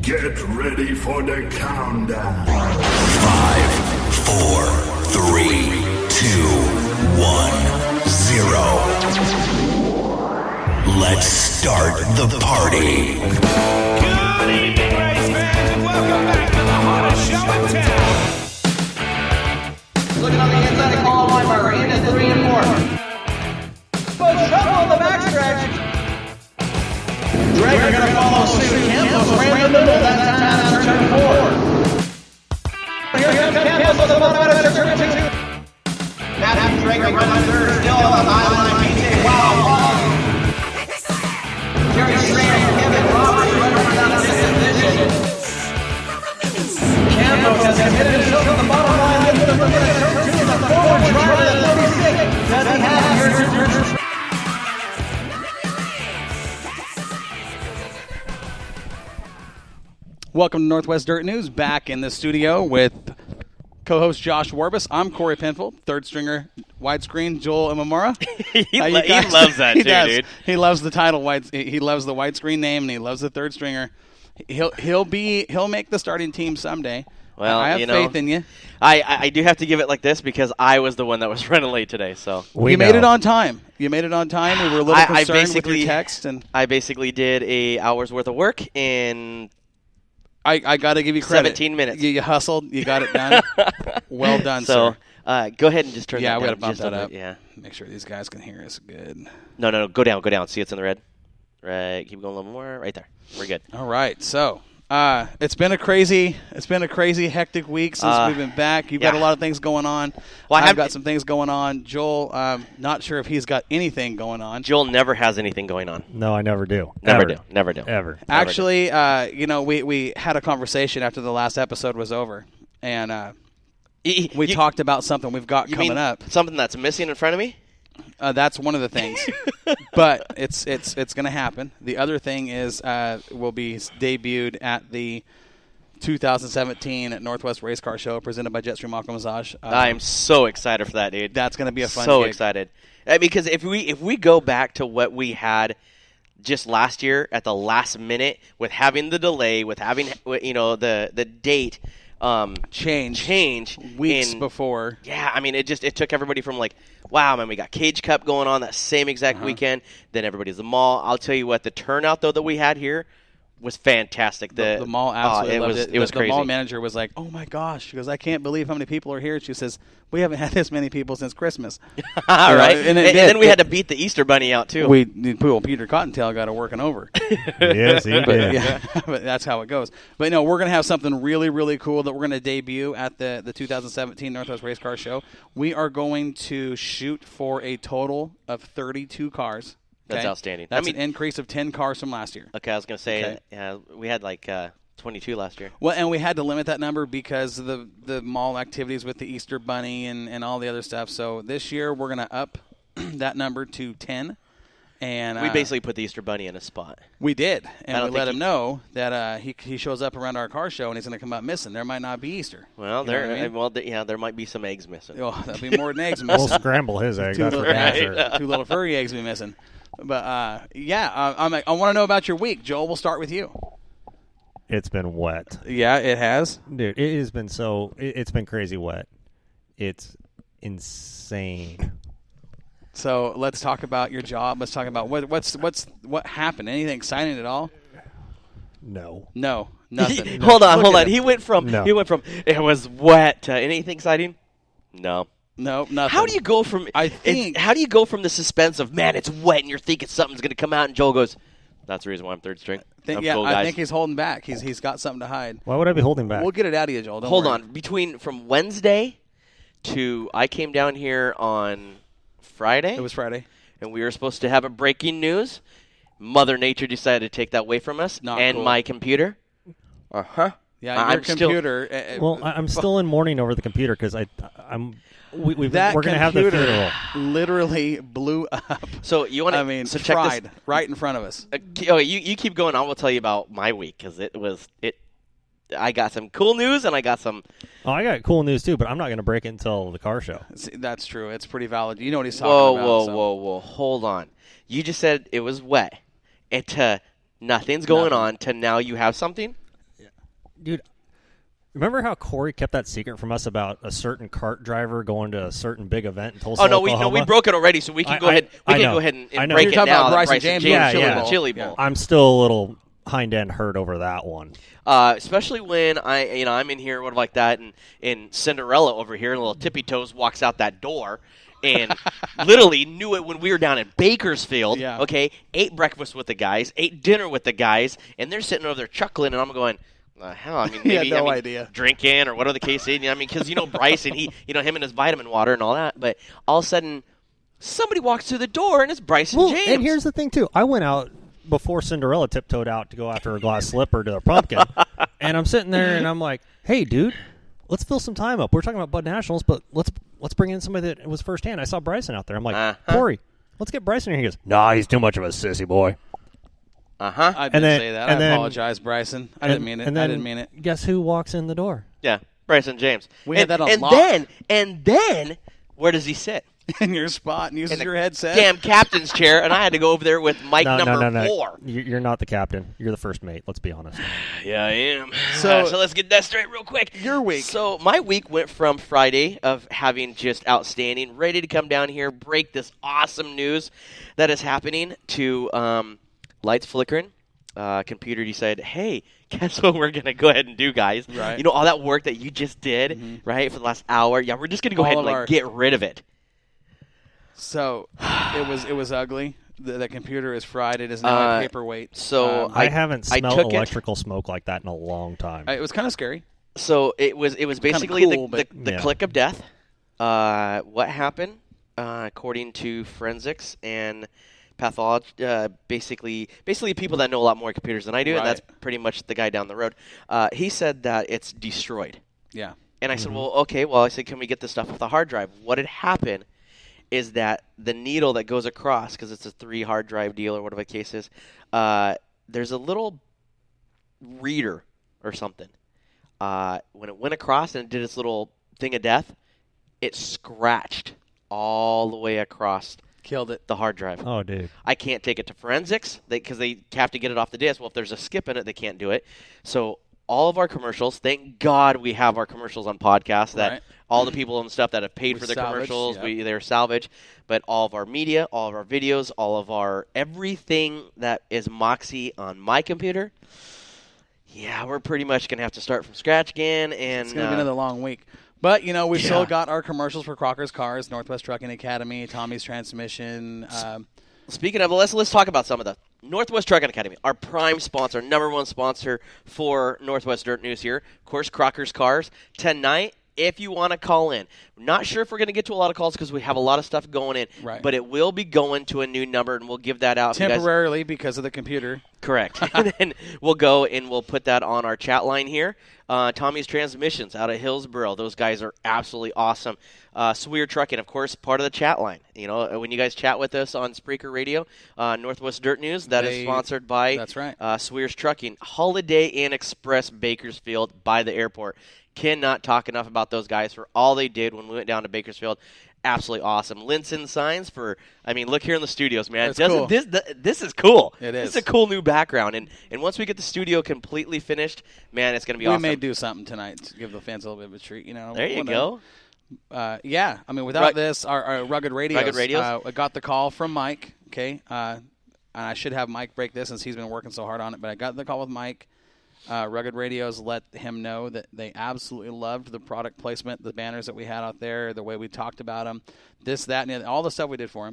Get ready for the countdown. 5, 4, 3, 2, 1, 0. Let's start the party. Good evening, race fans, and welcome back to the hottest show in town. Looking on the inside of Colin Weinberger, into 3 and 4. But trouble on the backstretch. Drager going to follow suit. Campos ran the middle that time on turn 4. Here comes Campos on the bottom of turn 2. Matthew Drager running third, still on the line. PJ Wow. Jerry Schrader, Kevin Roberts running for that sixth position. Campos has committed himself to the bottom line. Lifts the front of turn 2 in the forward drive at 36. Does he have here? Welcome to Northwest Dirt News, back in the studio with co-host Josh Warbus. I'm Corey Penfold, third stringer, widescreen, Joel Imamura. he loves that too, dude. He loves the title, he loves the widescreen name, and he loves the third stringer. He'll make the starting team someday. Well, I have faith in you. I do have to give it like this because I was the one that was running late today. So you made it on time. We were a little concerned with your text, and I basically did a hour's worth of work in. I got to give you credit. 17 minutes. You hustled. You got it done. Well done, sir. So, go ahead and just turn that down. Yeah, we got to bump that up. Yeah. Make sure these guys can hear us good. No. Go down. See, it's in the red. Right. Keep going a little more. Right there. We're good. All right. So, it's been a crazy, hectic week since we've been back. You've got a lot of things going on. Well, I've got some things going on. Joel, not sure if he's got anything going on. Joel never has anything going on. No, I never do. Never do. Ever. Actually, we had a conversation after the last episode was over, and we talked about something we've got coming up. Something that's missing in front of me? That's one of the things, but it's going to happen. The other thing is will be debuted at the 2017 Northwest Race Car Show presented by Jetstream Aqua Massage. I am so excited for that, dude. That's going to be a fun So gig. excited. Because if we go back to what we had just last year at the last minute with having the delay, with having the date change weeks before. Yeah, I mean it took everybody from like, wow, man, we got Cage Cup going on that same exact weekend. Then everybody's the mall. I'll tell you what, the turnout though that we had here was fantastic. The mall absolutely loved it. It was crazy. The mall manager was like, "Oh my gosh!" She goes, "I can't believe how many people are here." She says, "We haven't had this many people since Christmas." All right, and then we had to beat the Easter Bunny out too. Peter Cottontail got it working over. Yes, he did. Yeah, but that's how it goes. But no, we're going to have something really, really cool that we're going to debut at the 2017 Northwest Race Car Show. We are going to shoot for a total of 32 cars. That's outstanding. That's an increase of 10 cars from last year. Okay, I was going to say, we had like 22 last year. Well, and we had to limit that number because of the mall activities with the Easter Bunny and all the other stuff. So this year we're going to up that number to 10. And we basically put the Easter Bunny in a spot. We did, and we let him know that he shows up around our car show and he's going to come up missing. There might not be Easter. Well, there might be some eggs missing. Oh, that'll be more than eggs missing. We'll scramble his eggs. That's for sure. 2 little furry eggs be missing. But I want to know about your week, Joel. We'll start with you. It's been wet. Yeah, it has, dude. It has been it's been crazy wet. It's insane. So let's talk about your job. Let's talk about what happened. Anything exciting at all? No, nothing. Hold on. He went from it was wet to anything exciting? No, nothing. How do you go from the suspense of, man, it's wet and you're thinking something's going to come out, and Joel goes, that's the reason why I'm third string. I think he's holding back. He's got something to hide. Why would I be holding back? We'll get it out of you, Joel. Hold on. From Wednesday to I came down here on Friday. It was Friday. And we were supposed to have a breaking news. Mother Nature decided to take that away from us. My computer. Yeah, your computer. I'm still in mourning over the computer because we're going to have the funeral. Literally blew up. So you want to? So check fried this right in front of us. You keep going. I will tell you about my week because I got some cool news and I got some. Oh, I got cool news too, but I'm not going to break it until the car show. See, that's true. It's pretty valid. You know what he's talking about. Whoa! Hold on. You just said it was wet. Nothing's going on. To now you have something. Dude, remember how Corey kept that secret from us about a certain cart driver going to a certain big event in Tulsa, Oklahoma? we broke it already, so we can go ahead. We can go ahead and break it now. About Bryson James, Chili Bowl. I'm still a little hind end hurt over that one. Especially when I'm in here, whatever like that, and Cinderella over here, little tippy toes, walks out that door. And literally knew it when we were down in Bakersfield. Yeah. Okay, ate breakfast with the guys, ate dinner with the guys, and they're sitting over there chuckling, and I'm going, hell, I mean, maybe idea. Drinking or whatever the case is. I mean, because Bryce and him and his vitamin water and all that. But all of a sudden, somebody walks through the door, and it's Bryson James. And here's the thing too. I went out before Cinderella tiptoed out to go after a glass slipper to a pumpkin, and I'm sitting there, and I'm like, "Hey, dude, let's fill some time up. We're talking about Bud Nationals, but let's bring in somebody that was firsthand." I saw Bryson out there. I'm like, Corey, let's get Bryson here. He goes, "Nah, he's too much of a sissy boy." I didn't say that. I apologize, Bryson. I didn't mean it. And then, I didn't mean it. Guess who walks in the door? Yeah, Bryson James. We had that on lock. And then, where does he sit? In your spot and uses your headset. Damn captain's chair, and I had to go over there with Mike number 4. You're not the captain. You're the first mate. Let's be honest. Yeah, I am. So let's get that straight real quick. Your week. So my week went from Friday of having just outstanding, ready to come down here, break this awesome news that is happening, to lights flickering. Computer decided, hey, guess what we're going to go ahead and do, guys? Right. All that work that you just did, right, for the last hour? Yeah, we're just going to go ahead and get rid of it. So it was ugly. The computer is fried. It is now a paperweight. So I haven't smelled electrical smoke like that in a long time. It was kind of scary. So it was basically cool, the click of death. What happened, according to forensics and pathology, basically people that know a lot more computers than I do, and that's pretty much the guy down the road. He said that it's destroyed. Yeah. And I said, well, okay. Well, I said, can we get this stuff off the hard drive? What had happened is that the needle that goes across, because it's a 3 hard drive deal or whatever the case is, there's a little reader or something. When it went across and it did its little thing of death, it scratched all the way across. Killed it. The hard drive. Oh, dude. I can't take it to forensics because they have to get it off the disk. Well, if there's a skip in it, they can't do it. So all of our commercials, thank God we have our commercials on podcasts, that all the people and stuff that have paid for the commercials, they're salvage. But all of our media, all of our videos, all of our everything that is Moxie on my computer, we're pretty much going to have to start from scratch again. And it's going to be another long week. But, we've still got our commercials for Crocker's Cars, Northwest Trucking Academy, Tommy's Transmission. Speaking of, let's talk about some of the Northwest Trucking Academy, our prime sponsor, number one sponsor for Northwest Dirt News here. Of course, Crocker's Cars. Tonight, if you want to call in. Not sure if we're going to get to a lot of calls because we have a lot of stuff going in. Right. But it will be going to a new number, and we'll give that out. Temporarily because of the computer. Correct. And then we'll go and we'll put that on our chat line here. Tommy's Transmissions out of Hillsboro. Those guys are absolutely awesome. Sweer Trucking, of course, part of the chat line. When you guys chat with us on Spreaker Radio, Northwest Dirt News, that is sponsored by Sweer's Trucking. Holiday Inn Express Bakersfield by the airport. Cannot talk enough about those guys for all they did when we went down to Bakersfield. Absolutely awesome. Linson Signs look here in the studios, man. Cool. This is cool. It is. It's a cool new background. And once we get the studio completely finished, man, it's going to be awesome. We may do something tonight to give the fans a little bit of a treat. There you go. Without this, our Rugged Radios. Rugged Radios. I got the call from Mike, okay? And I should have Mike break this since he's been working so hard on it. But I got the call with Mike. Rugged Radios let him know that they absolutely loved the product placement, the banners that we had out there, the way we talked about them, this, that, and all the stuff we did for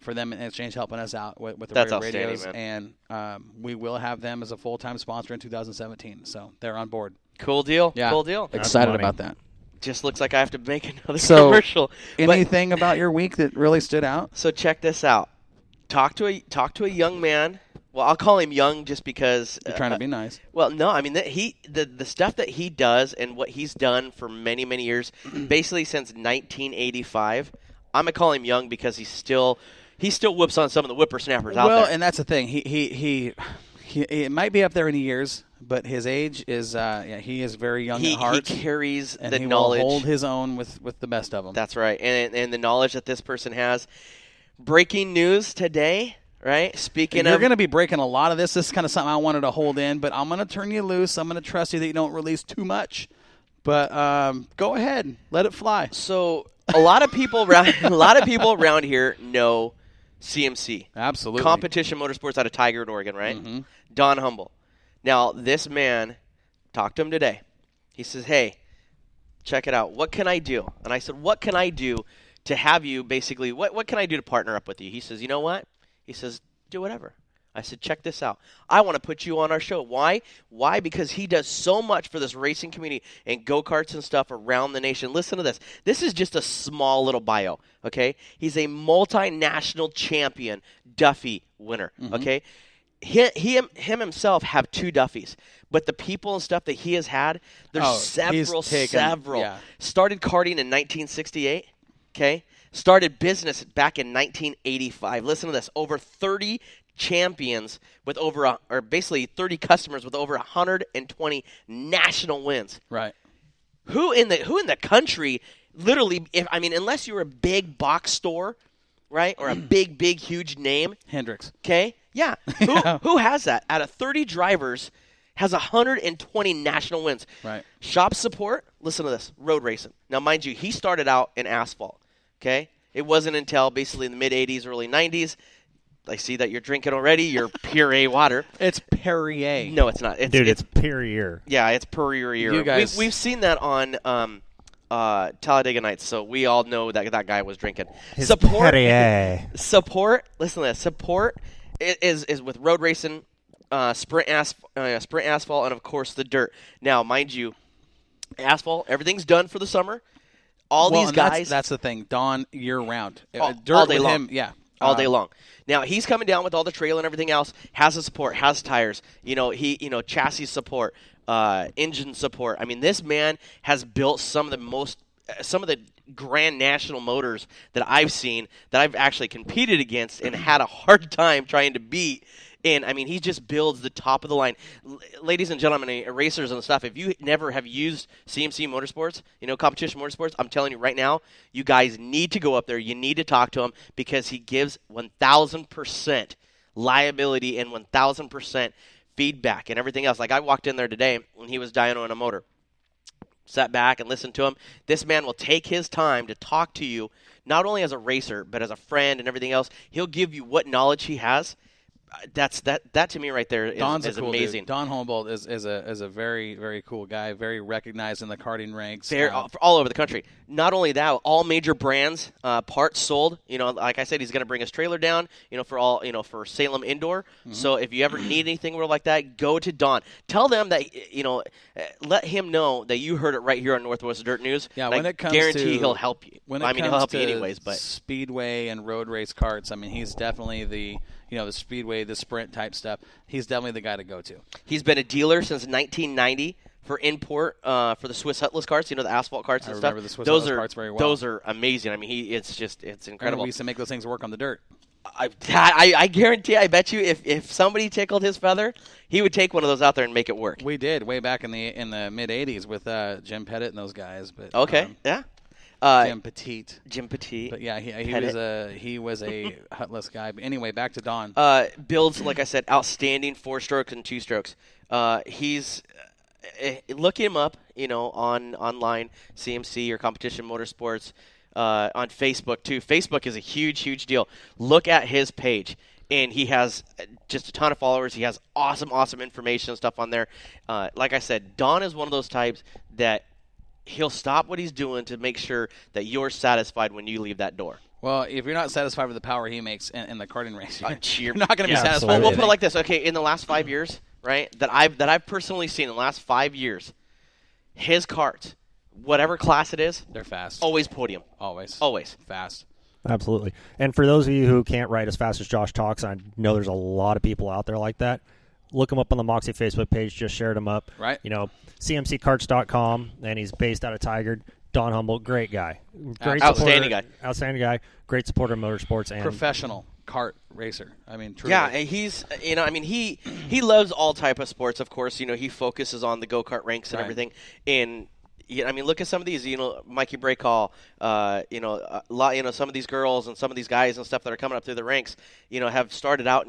them in exchange helping us out with the Rugged Radios. Man. And we will have them as a full-time sponsor in 2017. So they're on board. Cool deal. Yeah. Cool deal. Excited about that. Just looks like I have to make another commercial. Anything about your week that really stood out? So check this out. Talk to a young man. Well, I'll call him young just because you're trying to be nice. Well, no, the stuff that he does and what he's done for many, many years, basically since 1985. I'm gonna call him young because he still whips on some of the whippersnappers out there. Well, and that's the thing. He might be up there in years, but his age is he is very young at heart. He carries and the he knowledge. Will hold his own with the best of them. That's right, and the knowledge that this person has. Breaking news today. right? Speaking You're of, going to be breaking a lot of this. This is kind of something I wanted to hold in, but I'm going to turn you loose. I'm going to trust you that you don't release too much. But go ahead, let it fly. So a lot of people around here know CMC. Absolutely. Competition Motorsports out of Tigard, Oregon, right? Mm-hmm. Don Humble. Now, this man, talked to him today. He says, hey, check it out. What can I do? And I said, what can I do to have you basically, what can I do to partner up with you? He says, you know what? He says, do whatever. I said, check this out. I want to put you on our show. Why? Why? Because he does so much for this racing community and go-karts and stuff around the nation. Listen to this. This is just a small little bio, okay? He's a multinational champion Duffy winner, okay? He himself have 2 Duffys, but the people and stuff that he has had, there's several. Yeah. Started karting in 1968, okay? Started business back in 1985. Listen to this. Over 30 champions with basically 30 customers with over 120 national wins. Right. Who in the country literally, unless you're a big box store, right, or a big huge name, Hendricks. Okay, yeah. Who has that? Out of 30 drivers, has 120 national wins. Right. Shop support. Listen to this. Road racing. Now, mind you, he started out in asphalt. Okay, it wasn't until basically in the mid 80s, early 90s. I see that you're drinking already. You're Puree water. It's Perrier. No, it's not. It's Perrier. Yeah, it's Perrier. You guys, we've seen that on Talladega Nights, so we all know that guy was drinking. Support. Listen to this. Support is with road racing, sprint asphalt, and of course the dirt. Now, mind you, asphalt, everything's done for the summer. These guys. That's the thing. Don year round. Dirt all day with long. him, yeah. All day long. Now he's coming down with all the trailer and everything else. Has the support, has tires. Chassis support, engine support. I mean, this man has built some of the grand national motors that I've seen that I've actually competed against and had a hard time trying to beat. And, I mean, he just builds the top of the line. Ladies and gentlemen, racers and stuff, if you never have used CMC Motorsports, Competition Motorsports, I'm telling you right now, you guys need to go up there. You need to talk to him because he gives 1,000% liability and 1,000% feedback and everything else. Like, I walked in there today when he was dynoing a motor. Sat back and listened to him. This man will take his time to talk to you, not only as a racer, but as a friend and everything else. He'll give you what knowledge he has. That to me right there is cool amazing. Dude. Don Humboldt is a very, very cool guy, very recognized in the karting ranks. They're all over the country. Not only that, all major brands, parts sold. Like I said, he's going to bring his trailer down. For Salem Indoor. Mm-hmm. So if you ever need anything like that, go to Don. Tell them that let him know that you heard it right here on Northwest Dirt News. Yeah, when it comes guarantee he'll help you. When it he'll help you to anyways. But speedway and road race karts, I mean, he's definitely the speedway, the sprint type stuff. He's definitely the guy to go to. He's been a dealer since 1990 for import for the Swiss Hutless carts, the asphalt carts and stuff. I remember the Swiss Hutless carts very well. Those are amazing. I mean, it's incredible. We used to make those things work on the dirt. I guarantee, I bet you, if somebody tickled his feather, he would take one of those out there and make it work. We did way back in the mid '80s with Jim Pettit and those guys. But okay, yeah. Jim Petit. But yeah, he was a Hutless guy. But anyway, back to Don. Builds, like I said, outstanding 4-strokes and 2-strokes. He's look him up, online, CMC or Competition Motorsports, on Facebook too. Facebook is a huge deal. Look at his page. And he has just a ton of followers. He has awesome information and stuff on there. Like I said, Don is one of those types that he'll stop what he's doing to make sure that you're satisfied when you leave that door. Well, if you're not satisfied with the power he makes in the karting race, you're not going to be Yeah, satisfied. absolutely. Well, we'll put it like this. Okay, in the last 5 years, right, that I've personally seen in the last 5 years, his karts, whatever class it is, they're fast. Always podium. Always Fast. Absolutely. And for those of you who can't ride as fast as Josh talks, I know there's a lot of people out there like that. Look him up on the Moxie Facebook page. Just shared him up. Right. CMCkarts.com, and he's based out of Tigard. Don Humboldt, great guy. Outstanding guy. Outstanding guy. Great supporter of motorsports. And professional kart racer. I mean, truly. Yeah, and he's, he loves all type of sports, of course. He focuses on the go-kart ranks and Right. everything. And, I mean, look at some of these. Mikey Breakall. Some of these girls and some of these guys and stuff that are coming up through the ranks. Have started out